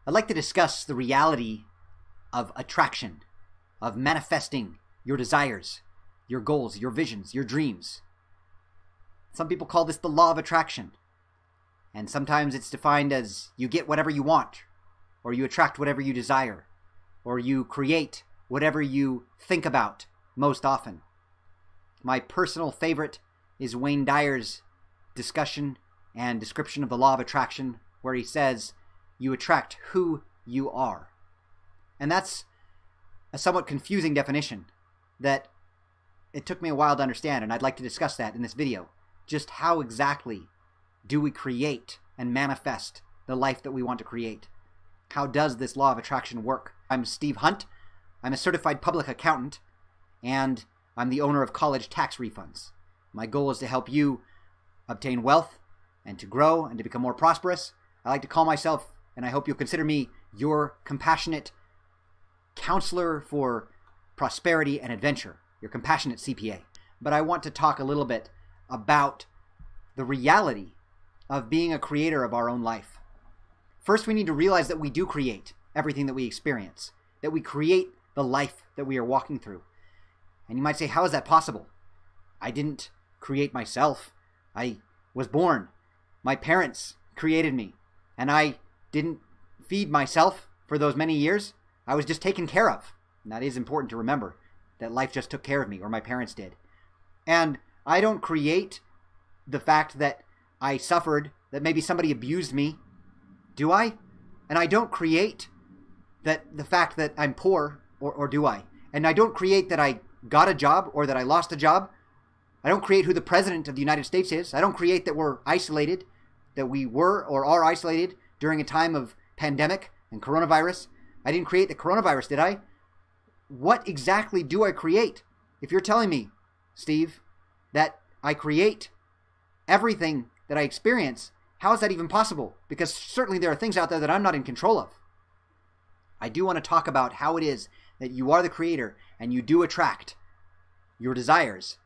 I'd like to discuss the reality of attraction, of manifesting your desires, your goals, your visions, your dreams. Some people call this the law of attraction. And sometimes it's defined as you get whatever you want, or you attract whatever you desire, or you create whatever you think about most often. My personal favorite is Wayne Dyer's discussion and description of the law of attraction, where he says, you attract who you are. And that's a somewhat confusing definition that it took me a while to understand, and I'd like to discuss that in this video. Just how exactly do we create and manifest the life that we want to create? How does this law of attraction work? I'm Steve Hunt. I'm a certified public accountant, and I'm the owner of College Tax Refunds. My goal is to help you obtain wealth and to grow and to become more prosperous. I like to call myself, and I hope you'll consider me, your compassionate counselor for prosperity and adventure, your compassionate CPA. But I want to talk a little bit about the reality of being a creator of our own life. First, we need to realize that we do create everything that we experience, that we create the life that we are walking through. And you might say, how is that possible? I didn't create myself. I was born. My parents created me, and I didn't feed myself for those many years. I was just taken care of. And that is important to remember, that life just took care of me, or my parents did. And I don't create the fact that I suffered, that maybe somebody abused me. Do I? And I don't create that the fact that I'm poor, or do I? And I don't create that I got a job or that I lost a job. I don't create who the president of the United States is. I don't create that we're isolated, that we were or are isolated during a time of pandemic and coronavirus. I didn't create the coronavirus, did I? What exactly do I create? If you're telling me, Steve, that I create everything that I experience, how is that even possible? Because certainly there are things out there that I'm not in control of. I do want to talk about how it is that you are the creator and you do attract your desires,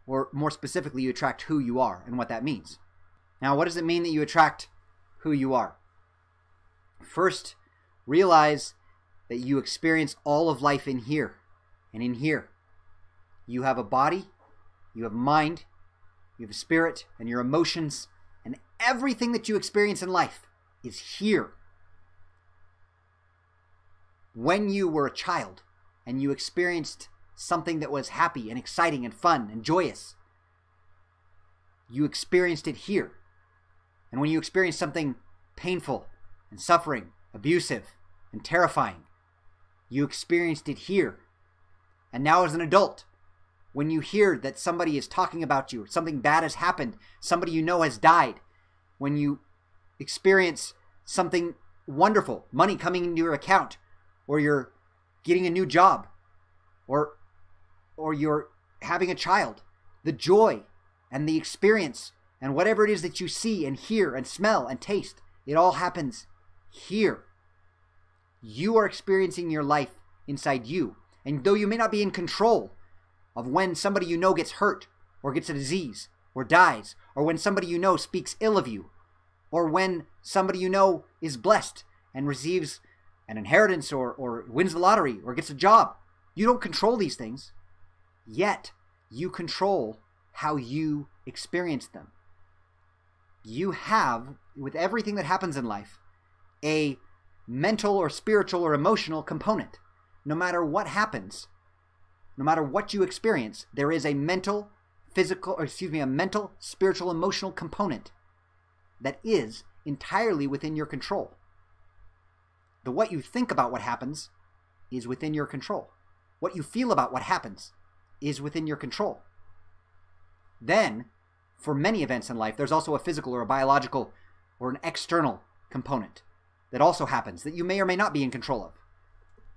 or more specifically, you attract who you are and what that means. Now, what does it mean that you attract who you are? First, realize that you experience all of life in here and in here. You have a body, you have a mind, you have a spirit, and your emotions, and everything that you experience in life is here. When you were a child and you experienced something that was happy and exciting and fun and joyous, you experienced it here. And when you experienced something painful and suffering, abusive and terrifying, you experienced it here. And now as an adult, when you hear that somebody is talking about you, something bad has happened, somebody you know has died, when you experience something wonderful, money coming into your account, or you're getting a new job, or you're having a child, the joy and the experience and whatever it is that you see and hear and smell and taste, it all happens here. You are experiencing your life inside you. And though you may not be in control of when somebody you know gets hurt or gets a disease or dies, or when somebody you know speaks ill of you, or when somebody you know is blessed and receives an inheritance or wins the lottery or gets a job, you don't control these things. Yet, you control how you experience them. You have, with everything that happens in life, a mental or spiritual or emotional component. No matter what happens, no matter what you experience, there is a mental, spiritual, emotional component that is entirely within your control. The what you think about what happens is within your control. What you feel about what happens is within your control. Then, for many events in life, there's also a physical or a biological or an external component that also happens that you may or may not be in control of.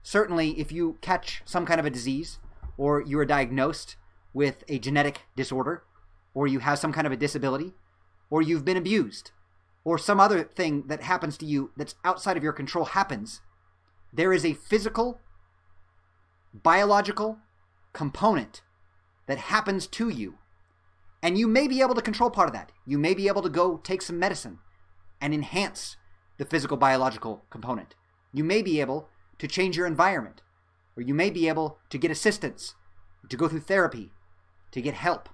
Certainly, if you catch some kind of a disease, or you are diagnosed with a genetic disorder, or you have some kind of a disability, or you've been abused, or some other thing that happens to you that's outside of your control happens, there is a physical, biological component that happens to you. And you may be able to control part of that. You may be able to go take some medicine and enhance the physical biological component. You may be able to change your environment, or you may be able to get assistance, to go through therapy, to get help.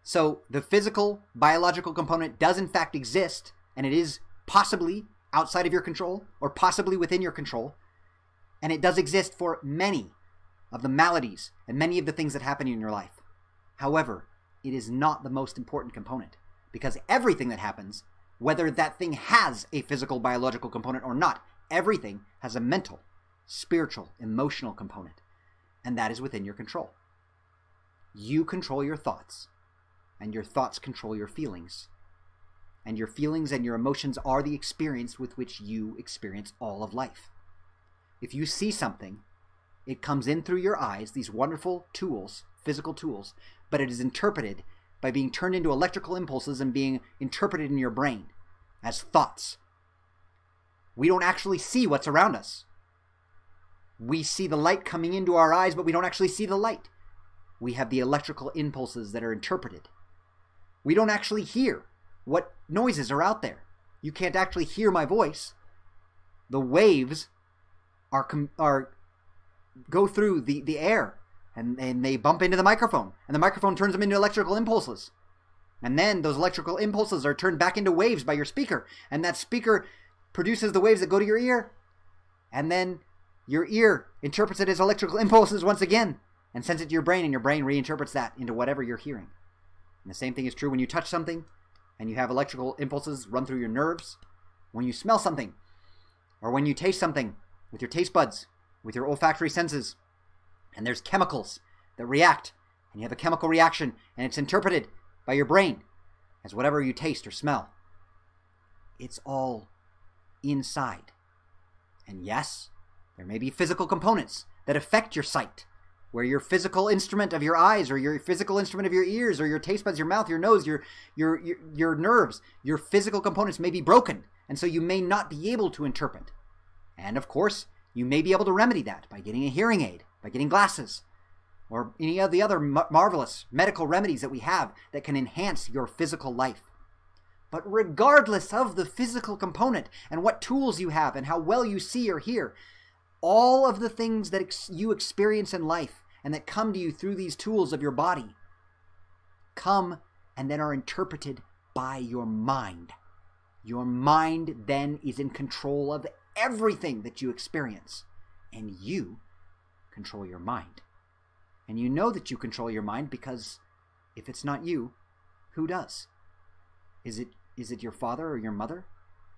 So the physical biological component does in fact exist, and it is possibly outside of your control or possibly within your control. And it does exist for many of the maladies and many of the things that happen in your life. However, it is not the most important component, because everything that happens, whether that thing has a physical biological component or not, everything has a mental, spiritual, emotional component, and that is within your control. You control your thoughts, and your thoughts control your feelings. And your feelings and your emotions are the experience with which you experience all of life. If you see something, it comes in through your eyes, these wonderful tools, physical tools, but it is interpreted by being turned into electrical impulses and being interpreted in your brain as thoughts. We don't actually see what's around us. We see the light coming into our eyes, but we don't actually see the light. We have the electrical impulses that are interpreted. We don't actually hear what noises are out there. You can't actually hear my voice. The waves go through the air, and they bump into the microphone, and the microphone turns them into electrical impulses. And then those electrical impulses are turned back into waves by your speaker, and that speaker produces the waves that go to your ear, and then your ear interprets it as electrical impulses once again and sends it to your brain, and your brain reinterprets that into whatever you're hearing. And the same thing is true when you touch something and you have electrical impulses run through your nerves. When you smell something, or when you taste something with your taste buds, with your olfactory senses, and there's chemicals that react, and you have a chemical reaction, and it's interpreted by your brain as whatever you taste or smell. It's all inside. And yes, there may be physical components that affect your sight, where your physical instrument of your eyes, or your physical instrument of your ears, or your taste buds, your mouth, your nose, your nerves, your physical components may be broken, and so you may not be able to interpret. And of course, you may be able to remedy that by getting a hearing aid, by getting glasses, or any of the other marvelous medical remedies that we have that can enhance your physical life. But regardless of the physical component and what tools you have and how well you see or hear, all of the things that you experience in life and that come to you through these tools of your body come and then are interpreted by your mind. Your mind then is in control of everything that you experience, and you control your mind. And you know that you control your mind because if it's not you, who does? Is it your father or your mother?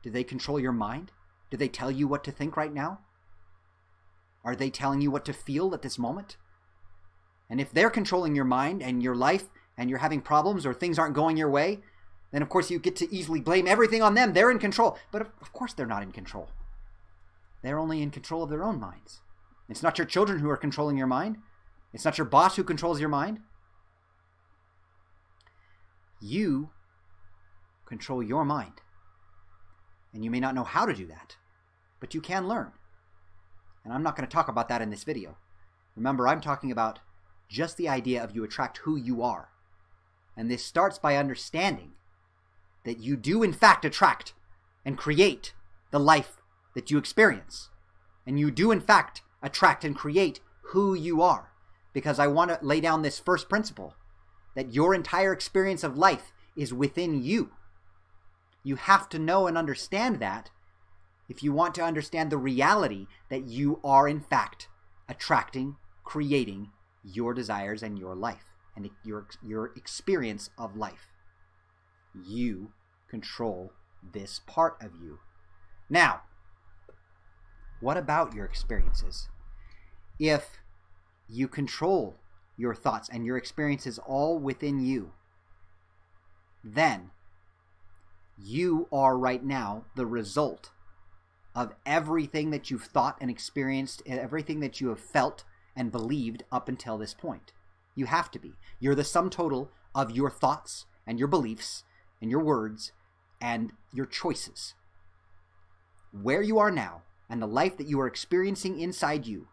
Do they control your mind? Do they tell you what to think right now? Are they telling you what to feel at this moment? And if they're controlling your mind and your life, and you're having problems or things aren't going your way, then of course you get to easily blame everything on them. They're in control. But of course they're not in control. They're only in control of their own minds. It's not your children who are controlling your mind. It's not your boss who controls your mind. You control your mind. And you may not know how to do that, but you can learn. And I'm not going to talk about that in this video. Remember, I'm talking about just the idea of you attract who you are. And this starts by understanding that you do in fact attract and create the life that you experience. And you do in fact attract and create who you are. Because I want to lay down this first principle, that your entire experience of life is within you. You have to know and understand that if you want to understand the reality that you are in fact attracting, creating your desires and your life and your experience of life. You control this part of you. Now, what about your experiences? If you control your thoughts and your experiences all within you, then you are right now the result of everything that you've thought and experienced, everything that you have felt and believed up until this point. You have to be. You're the sum total of your thoughts and your beliefs and your words and your choices. Where you are now and the life that you are experiencing inside you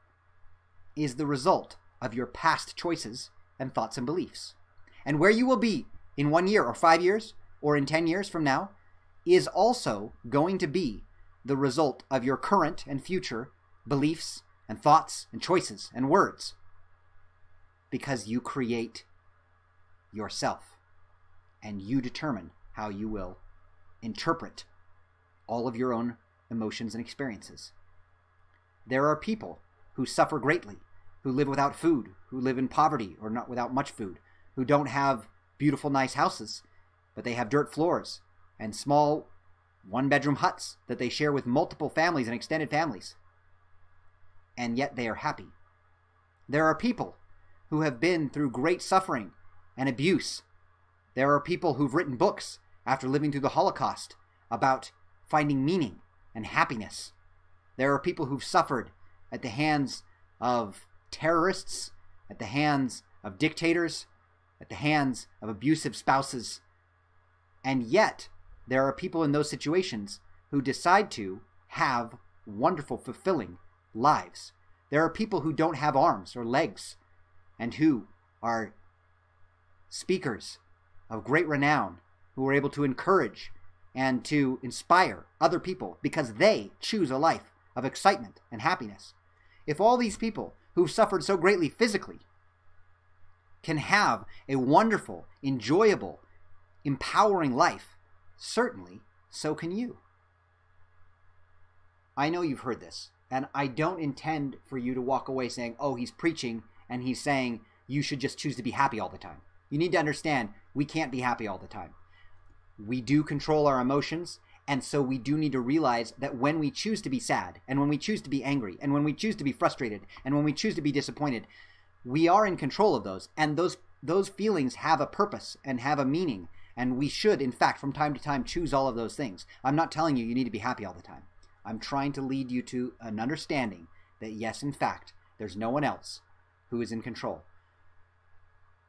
is the result of your past choices and thoughts and beliefs. And where you will be in 1 year or 5 years or in 10 years from now is also going to be the result of your current and future beliefs and thoughts and choices and words, because you create yourself and you determine how you will interpret all of your own emotions and experiences. There are people who suffer greatly, who live without food, who live in poverty or not without much food, who don't have beautiful, nice houses, but they have dirt floors and small one-bedroom huts that they share with multiple families and extended families. And yet they are happy. There are people who have been through great suffering and abuse. There are people who've written books after living through the Holocaust about finding meaning and happiness. There are people who've suffered at the hands of terrorists, at the hands of dictators, at the hands of abusive spouses. And yet, there are people in those situations who decide to have wonderful, fulfilling lives. There are people who don't have arms or legs and who are speakers of great renown, who are able to encourage and to inspire other people because they choose a life of excitement and happiness. If all these people who've suffered so greatly physically can have a wonderful, enjoyable, empowering life, certainly so can you. I know you've heard this, and I don't intend for you to walk away saying, oh, he's preaching and he's saying you should just choose to be happy all the time. You need to understand we can't be happy all the time. We do control our emotions, and so we do need to realize that when we choose to be sad, and when we choose to be angry, and when we choose to be frustrated, and when we choose to be disappointed, we are in control of those, and those feelings have a purpose and have a meaning, and we should, in fact, from time to time, choose all of those things. I'm not telling you need to be happy all the time. I'm trying to lead you to an understanding that, yes, in fact, there's no one else who is in control.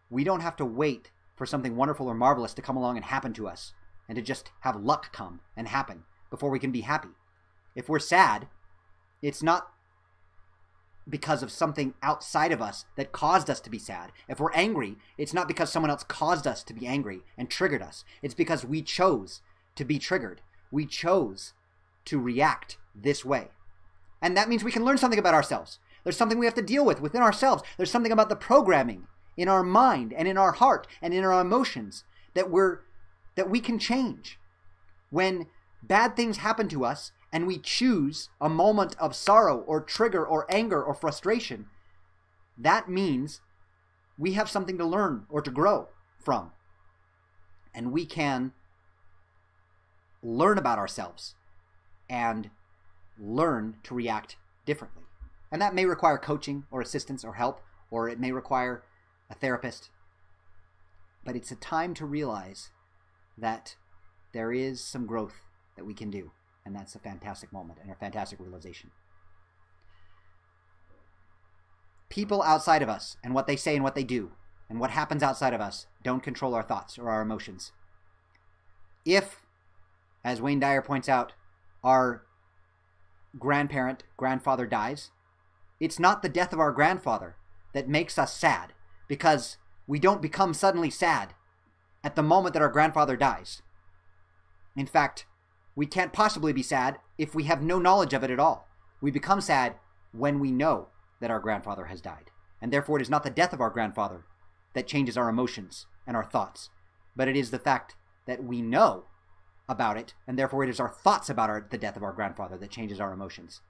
We don't have to wait for something wonderful or marvelous to come along and happen to us, and to just have luck come and happen before we can be happy. If we're sad, it's not because of something outside of us that caused us to be sad. If we're angry, it's not because someone else caused us to be angry and triggered us. It's because we chose to be triggered. We chose to react this way. And that means we can learn something about ourselves. There's something we have to deal with within ourselves. There's something about the programming in our mind and in our heart and in our emotions that we can change. When bad things happen to us and we choose a moment of sorrow or trigger or anger or frustration, that means we have something to learn or to grow from. And we can learn about ourselves and learn to react differently. And that may require coaching or assistance or help, or it may require a therapist. But it's a time to realize that there is some growth that we can do. And that's a fantastic moment and a fantastic realization. People outside of us and what they say and what they do and what happens outside of us don't control our thoughts or our emotions. If, as Wayne Dyer points out, our grandfather dies, it's not the death of our grandfather that makes us sad, because we don't become suddenly sad at the moment that our grandfather dies. In fact, we can't possibly be sad if we have no knowledge of it at all. We become sad when we know that our grandfather has died. And therefore it is not the death of our grandfather that changes our emotions and our thoughts, but it is the fact that we know about it, and therefore it is our thoughts about the death of our grandfather that changes our emotions.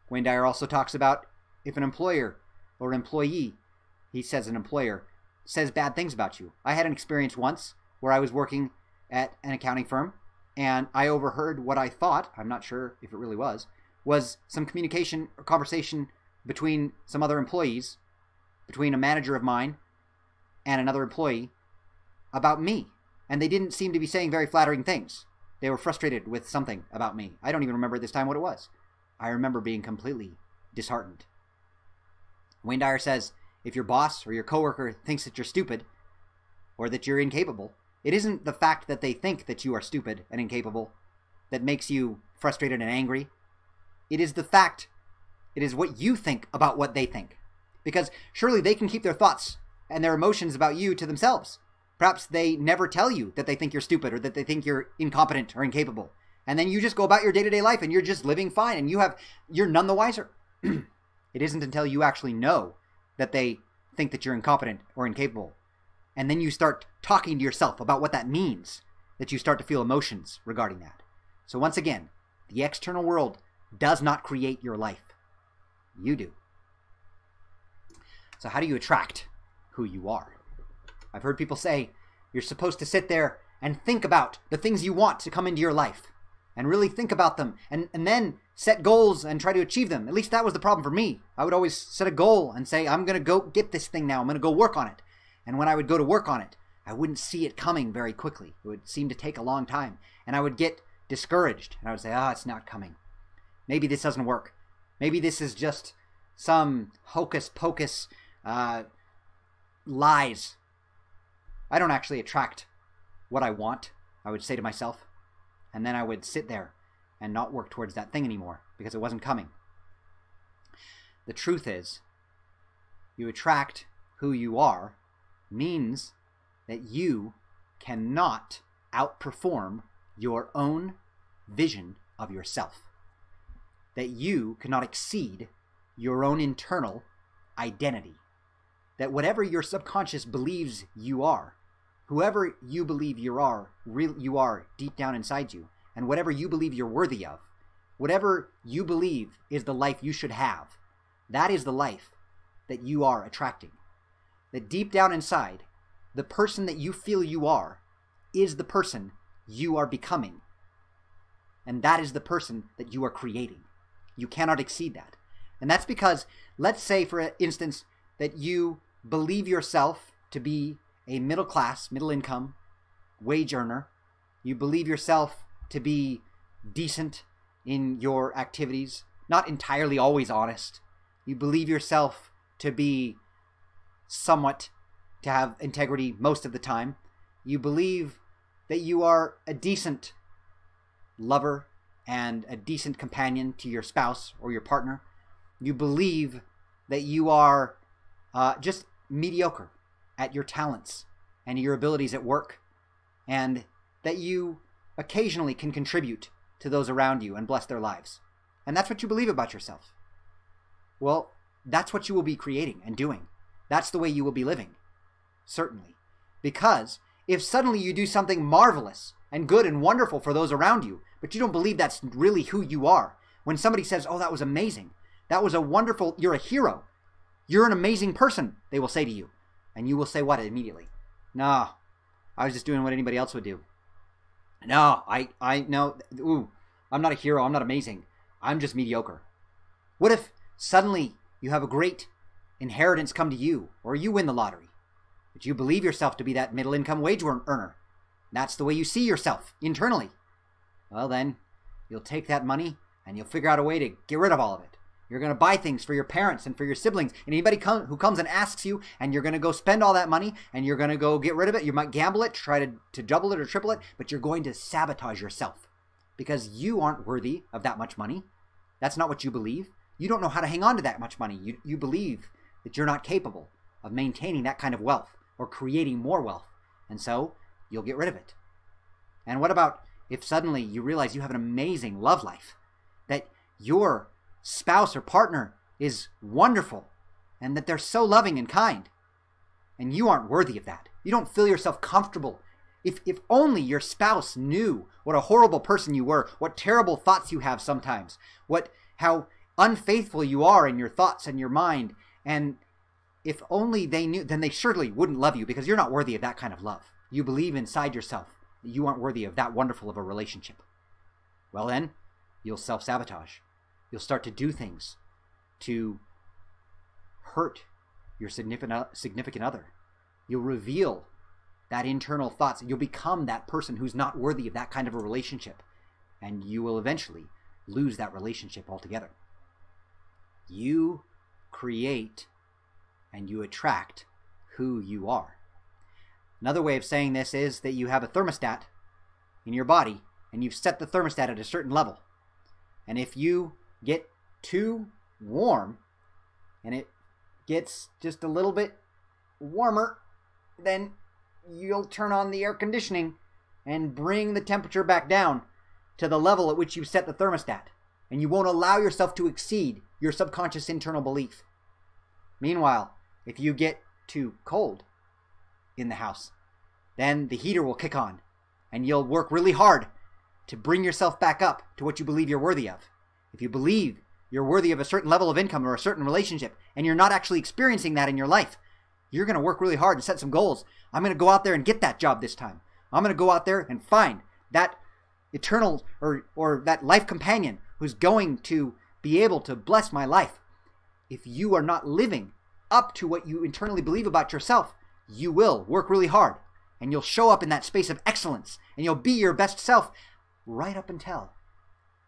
Wayne Dyer also talks about if an employer or employee, he says an employer, says bad things about you. I had an experience once where I was working at an accounting firm, and I overheard what I thought, I'm not sure if it really was some communication or conversation between some other employees, between a manager of mine and another employee about me. And they didn't seem to be saying very flattering things. They were frustrated with something about me. I don't even remember at this time what it was. I remember being completely disheartened. Wayne Dyer says, if your boss or your coworker thinks that you're stupid or that you're incapable, it isn't the fact that they think that you are stupid and incapable that makes you frustrated and angry. It is what you think about what they think. Because surely they can keep their thoughts and their emotions about you to themselves. Perhaps they never tell you that they think you're stupid or that they think you're incompetent or incapable. And then you just go about your day-to-day life and you're just living fine and you're none the wiser. It isn't until you actually know that they think that you're incompetent or incapable, and then you start talking to yourself about what that means, that you start to feel emotions regarding that. So once again, the external world does not create your life. You do. So how do you attract who you are? I've heard people say you're supposed to sit there and think about the things you want to come into your life and really think about them and then set goals and try to achieve them. At least that was the problem for me. I would always set a goal and say, I'm going to go get this thing now. I'm going to go work on it. And when I would go to work on it, I wouldn't see it coming very quickly. It would seem to take a long time. And I would get discouraged. And I would say, it's not coming. Maybe this doesn't work. Maybe this is just some hocus pocus lies. I don't actually attract what I want, I would say to myself. And then I would sit there and not work towards that thing anymore because it wasn't coming. The truth is, you attract who you are means that you cannot outperform your own vision of yourself. That you cannot exceed your own internal identity. That whatever your subconscious believes you are, whoever you believe you are deep down inside you, and whatever you believe you're worthy of, whatever you believe is the life you should have, that is the life that you are attracting. That deep down inside, the person that you feel you are is the person you are becoming. And that is the person that you are creating. You cannot exceed that. And that's because, let's say, for instance, that you believe yourself to be a middle class, middle income, wage earner. You believe yourself to be decent in your activities, not entirely always honest. You believe yourself to be to have integrity most of the time. You believe that you are a decent lover and a decent companion to your spouse or your partner. You believe that you are just mediocre at your talents and your abilities at work, and that you occasionally can contribute to those around you and bless their lives. And that's what you believe about yourself. Well, that's what you will be creating and doing. That's the way you will be living. Certainly. Because if suddenly you do something marvelous and good and wonderful for those around you, but you don't believe that's really who you are, when somebody says, that was amazing, that was a wonderful, you're a hero, you're an amazing person, they will say to you. And you will say what immediately? No, I was just doing what anybody else would do. No, I'm not a hero, I'm not amazing, I'm just mediocre. What if suddenly you have a great inheritance come to you, or you win the lottery, but you believe yourself to be that middle-income wage earner? That's the way you see yourself internally. Well, then you'll take that money and you'll figure out a way to get rid of all of it. You're going to buy things for your parents and for your siblings, and anybody who comes and asks you, and you're going to go spend all that money, and you're going to go get rid of it. You might gamble it, try to double it or triple it, but you're going to sabotage yourself because you aren't worthy of that much money. That's not what you believe. You don't know how to hang on to that much money. You believe that you're not capable of maintaining that kind of wealth or creating more wealth, and so you'll get rid of it. And what about if suddenly you realize you have an amazing love life, that your spouse or partner is wonderful, and that they're so loving and kind, and you aren't worthy of that? You don't feel yourself comfortable. If only your spouse knew what a horrible person you were, what terrible thoughts you have sometimes, how unfaithful you are in your thoughts and your mind, and if only they knew, then they surely wouldn't love you because you're not worthy of that kind of love. You believe inside yourself that you aren't worthy of that wonderful of a relationship. Well then, you'll self-sabotage. You'll start to do things to hurt your significant other. You'll reveal that internal thoughts. You'll become that person who's not worthy of that kind of a relationship. And you will eventually lose that relationship altogether. You create and you attract who you are. Another way of saying this is that you have a thermostat in your body, and you've set the thermostat at a certain level. And if you get too warm and it gets just a little bit warmer, then you'll turn on the air conditioning and bring the temperature back down to the level at which you set the thermostat. And you won't allow yourself to exceed your subconscious internal belief. Meanwhile, if you get too cold in the house, then the heater will kick on and you'll work really hard to bring yourself back up to what you believe you're worthy of. If you believe you're worthy of a certain level of income or a certain relationship and you're not actually experiencing that in your life, you're going to work really hard and set some goals. I'm going to go out there and get that job this time. I'm going to go out there and find that eternal or that life companion who's going to be able to bless my life. If you are not living up to what you internally believe about yourself, you will work really hard and you'll show up in that space of excellence and you'll be your best self right up until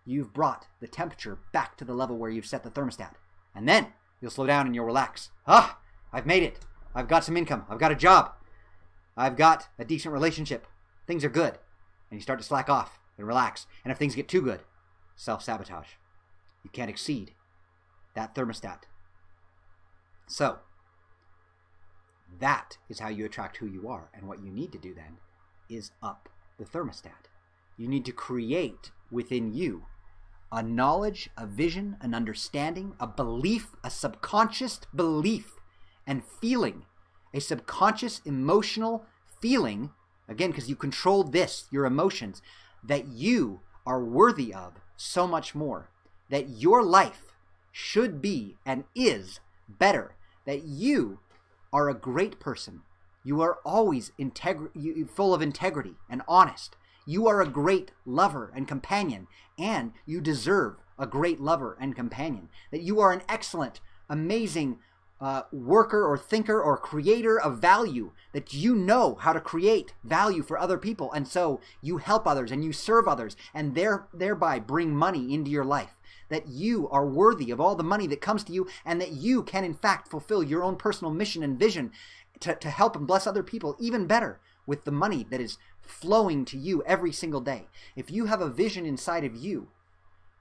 you've brought the temperature back to the level where you've set the thermostat. And then you'll slow down and you'll relax. I've made it. I've got some income. I've got a job. I've got a decent relationship. Things are good. And you start to slack off and relax. And if things get too good, self-sabotage. You can't exceed that thermostat. So, that is how you attract who you are. And what you need to do then is up the thermostat. You need to create within you a knowledge, a vision, an understanding, a belief, a subconscious belief and feeling, a subconscious emotional feeling, again, because you control this, your emotions, that you are worthy of so much more, that your life should be and is better, that you are a great person. You are always full of integrity and honest. You are a great lover and companion, and you deserve a great lover and companion. That you are an excellent, amazing worker or thinker or creator of value, that you know how to create value for other people, and so you help others and you serve others and thereby bring money into your life. That you are worthy of all the money that comes to you, and that you can in fact fulfill your own personal mission and vision to help and bless other people even better with the money that is flowing to you every single day. If you have a vision inside of you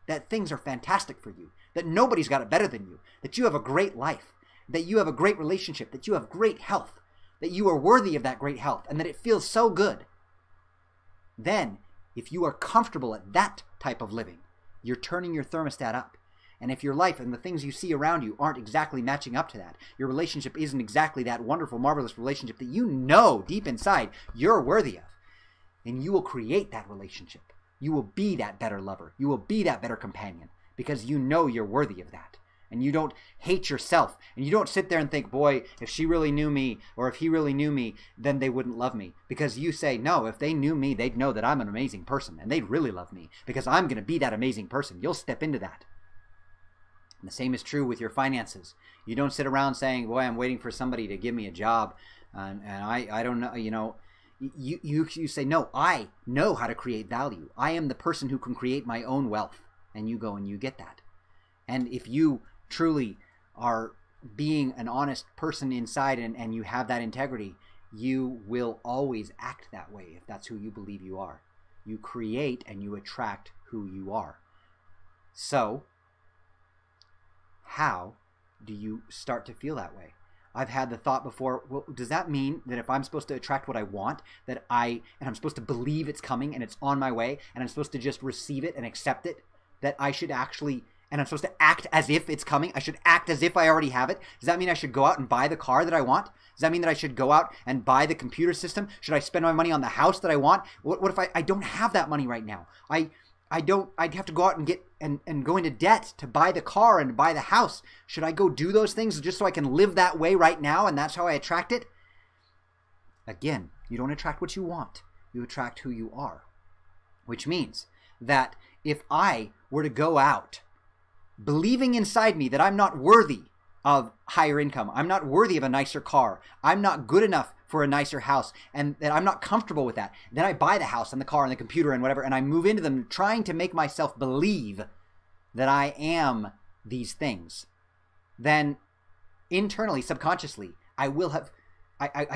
that things are fantastic for you, that nobody's got it better than you, that you have a great life, that you have a great relationship, that you have great health, that you are worthy of that great health, and that it feels so good, then if you are comfortable at that type of living, you're turning your thermostat up. And if your life and the things you see around you aren't exactly matching up to that, your relationship isn't exactly that wonderful, marvelous relationship that you know deep inside you're worthy of, then you will create that relationship. You will be that better lover. You will be that better companion because you know you're worthy of that. And you don't hate yourself. And you don't sit there and think, boy, if she really knew me or if he really knew me, then they wouldn't love me. Because you say, no, if they knew me, they'd know that I'm an amazing person and they'd really love me because I'm going to be that amazing person. You'll step into that. And the same is true with your finances. You don't sit around saying, boy, I'm waiting for somebody to give me a job and I don't know, you know. You say, no, I know how to create value. I am the person who can create my own wealth. And you go and you get that. And if you truly are being an honest person inside and you have that integrity, you will always act that way if that's who you believe you are. You create and you attract who you are. So, how do you start to feel that way? I've had the thought before, well, does that mean that if I'm supposed to attract what I want, that I'm supposed to believe it's coming and it's on my way, and I'm supposed to just receive it and accept it, that I should actually, and I'm supposed to act as if it's coming, I should act as if I already have it? Does that mean I should go out and buy the car that I want? Does that mean that I should go out and buy the computer system? Should I spend my money on the house that I want? What if I don't have that money right now? I'd have to go out and get and go into debt to buy the car and buy the house. Should I go do those things just so I can live that way right now and that's how I attract it? Again, you don't attract what you want. You attract who you are. Which means that if I were to go out believing inside me that I'm not worthy of higher income, I'm not worthy of a nicer car, I'm not good enough for a nicer house, and that I'm not comfortable with that, then I buy the house and the car and the computer and whatever, and I move into them trying to make myself believe that I am these things. Then internally, subconsciously, I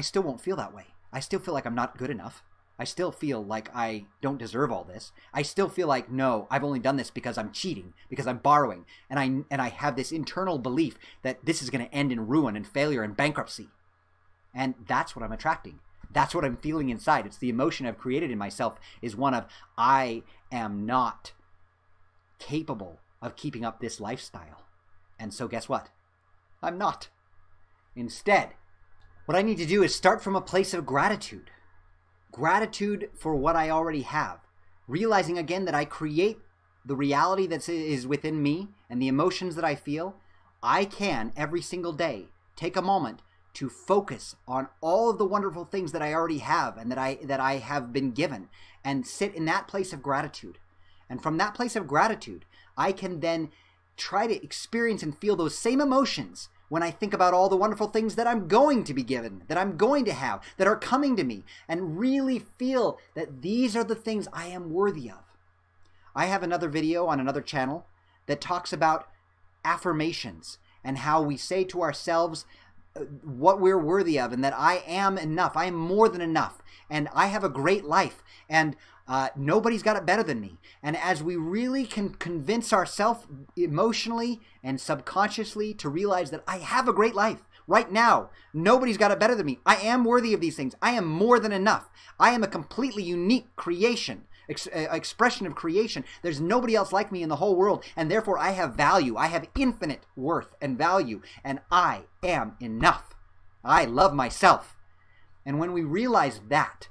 still won't feel that way. I still feel like I'm not good enough. I still feel like I don't deserve all this. I still feel like, no, I've only done this because I'm cheating, because I'm borrowing, and I have this internal belief that this is going to end in ruin and failure and bankruptcy. And that's what I'm attracting. That's what I'm feeling inside. It's the emotion I've created in myself, is one of, I am not capable of keeping up this lifestyle. And so guess what? I'm not. Instead, what I need to do is start from a place of gratitude. Gratitude for what I already have. Realizing again that I create the reality that is within me and the emotions that I feel. I can, every single day, take a moment to focus on all of the wonderful things that I already have and that I have been given, and sit in that place of gratitude. And from that place of gratitude, I can then try to experience and feel those same emotions when I think about all the wonderful things that I'm going to be given, that I'm going to have, that are coming to me, and really feel that these are the things I am worthy of. I have another video on another channel that talks about affirmations and how we say to ourselves what we're worthy of, and that I am enough, I am more than enough, and I have a great life, and nobody's got it better than me. And as we really can convince ourselves emotionally and subconsciously to realize that I have a great life right now, nobody's got it better than me, I am worthy of these things, I am more than enough, I am a completely unique creation, expression of creation. There's nobody else like me in the whole world, and therefore I have value. I have infinite worth and value, and I am enough. I love myself. And when we realize that,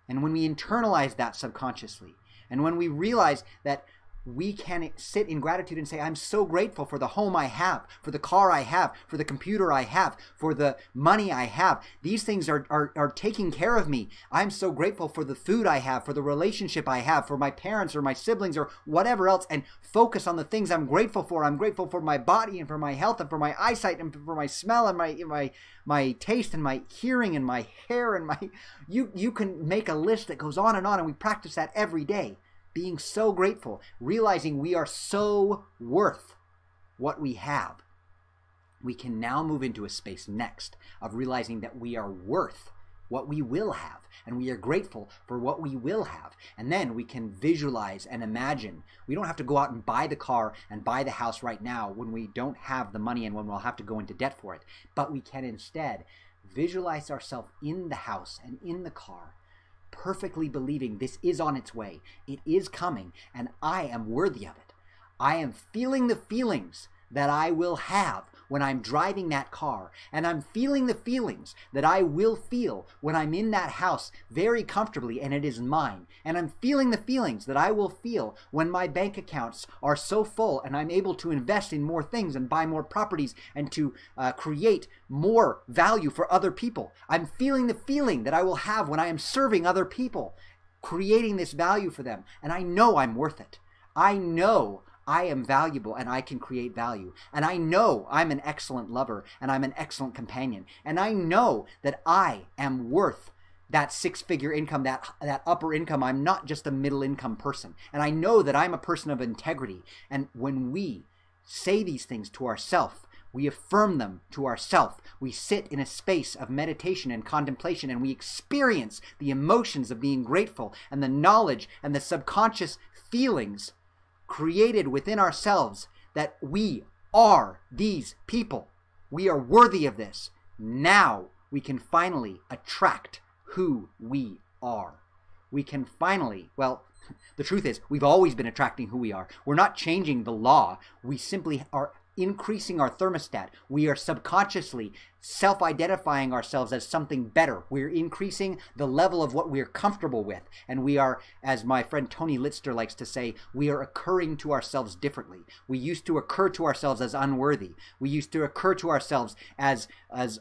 and when we internalize that subconsciously, and when we realize that we can sit in gratitude and say, I'm so grateful for the home I have, for the car I have, for the computer I have, for the money I have. These things are taking care of me. I'm so grateful for the food I have, for the relationship I have, for my parents or my siblings or whatever else, and focus on the things I'm grateful for. I'm grateful for my body and for my health and for my eyesight and for my smell and my taste and my hearing and my hair and my... You can make a list that goes on, and we practice that every day. Being so grateful, realizing we are so worth what we have. We can now move into a space next of realizing that we are worth what we will have, and we are grateful for what we will have. And then we can visualize and imagine. We don't have to go out and buy the car and buy the house right now when we don't have the money and when we'll have to go into debt for it. But we can instead visualize ourselves in the house and in the car, perfectly believing this is on its way, it is coming, and I am worthy of it. I am feeling the feelings that I will have when I'm driving that car, and I'm feeling the feelings that I will feel when I'm in that house very comfortably and it is mine, and I'm feeling the feelings that I will feel when my bank accounts are so full and I'm able to invest in more things and buy more properties and to create more value for other people. I'm feeling the feeling that I will have when I am serving other people, creating this value for them, and I know I'm worth it. I know I am valuable and I can create value. And I know I'm an excellent lover and I'm an excellent companion. And I know that I am worth that six-figure income, that upper income. I'm not just a middle income person. And I know that I'm a person of integrity. And when we say these things to ourselves, we affirm them to ourselves. We sit in a space of meditation and contemplation, and we experience the emotions of being grateful and the knowledge and the subconscious feelings created within ourselves that we are these people. We are worthy of this. Now we can finally attract who we are. We can finally, well, the truth is we've always been attracting who we are. We're not changing the law. We simply are increasing our thermostat. We are subconsciously self-identifying ourselves as something better. We're increasing the level of what we're comfortable with. And we are, as my friend Tony Litzter likes to say, we are occurring to ourselves differently. We used to occur to ourselves as unworthy. We used to occur to ourselves as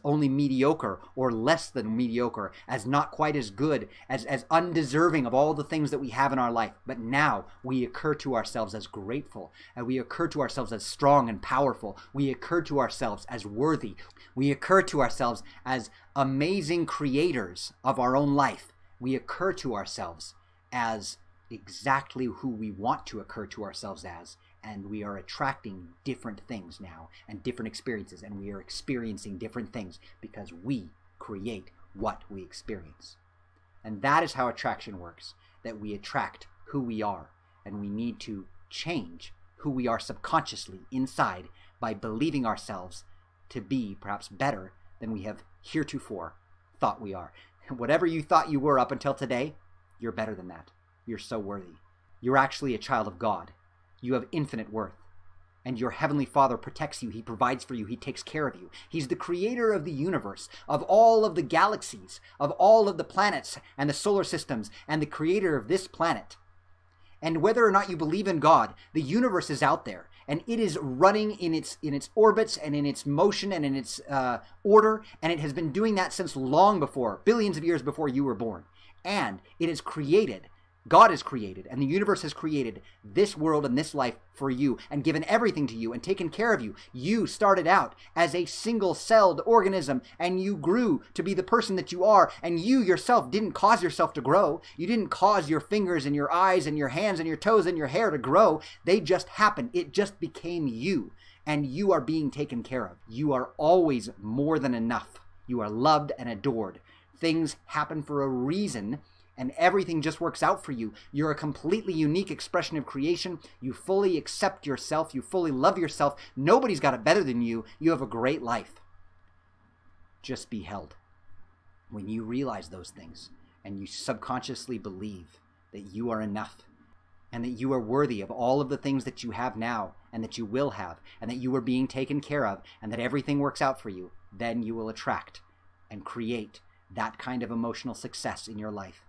only mediocre or less than mediocre, as not quite as good, as undeserving of all the things that we have in our life. But now we occur to ourselves as grateful, and we occur to ourselves as strong and powerful. We occur to ourselves as worthy. We occur to ourselves as amazing creators of our own life. We occur to ourselves as exactly who we want to occur to ourselves as, and we are attracting different things now and different experiences, and we are experiencing different things because we create what we experience. And that is how attraction works, that we attract who we are, and we need to change who we are subconsciously inside by believing ourselves to be perhaps better than we have heretofore thought we are. Whatever you thought you were up until today, you're better than that. You're so worthy. You're actually a child of God. You have infinite worth. And your Heavenly Father protects you. He provides for you. He takes care of you. He's the creator of the universe, of all of the galaxies, of all of the planets and the solar systems, and the creator of this planet. And whether or not you believe in God, the universe is out there, and it is running in its orbits and in its motion and in its order, and it has been doing that since long before, billions of years before you were born. And it is created. God has created, and the universe has created this world and this life for you and given everything to you and taken care of you. You started out as a single-celled organism, and you grew to be the person that you are, and you yourself didn't cause yourself to grow. You didn't cause your fingers and your eyes and your hands and your toes and your hair to grow. They just happened. It just became you, and you are being taken care of. You are always more than enough. You are loved and adored. Things happen for a reason, and everything just works out for you. You're a completely unique expression of creation. You fully accept yourself. You fully love yourself. Nobody's got it better than you. You have a great life. Just be held. When you realize those things and you subconsciously believe that you are enough and that you are worthy of all of the things that you have now and that you will have, and that you are being taken care of, and that everything works out for you, then you will attract and create that kind of emotional success in your life.